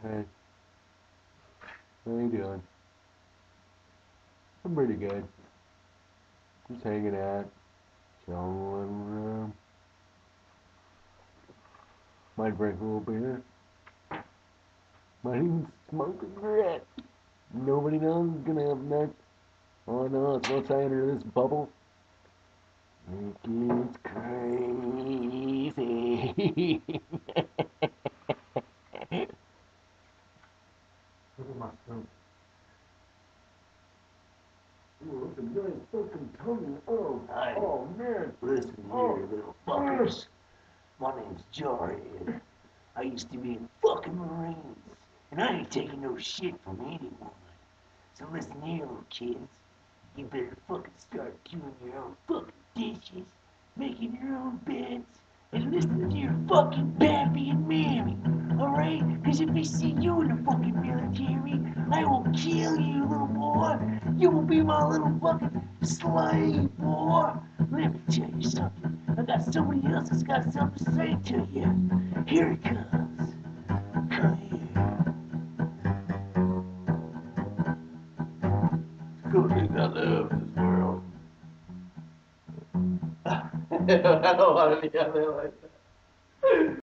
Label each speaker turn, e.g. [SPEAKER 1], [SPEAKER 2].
[SPEAKER 1] Hey, how you doing? I'm pretty good. Just hanging out, chilling around. Might drink a little beer. Might even smoke a cigarette. Nobody knows it's gonna have next. All I know is once I enter this bubble, it gets crazy. Look at my throat. Ooh, look at my fucking tongue. Oh man. Listen here, little fuckers. My name's Jarhead. I used to be in fucking Marines, and I ain't taking no shit from anyone. So listen here, little kids. You better fucking start doing your own fucking dishes, making your own beds, and listening to your fucking pappy and mammy. Alright? Cause if I see you in the fucking military, I will kill you, little boy. You will be my little fucking slave, boy. Let me tell you something. I got somebody else that's got something to say to you. Here it comes. Come here. Cool things I love in this world. I don't want to be out there like that.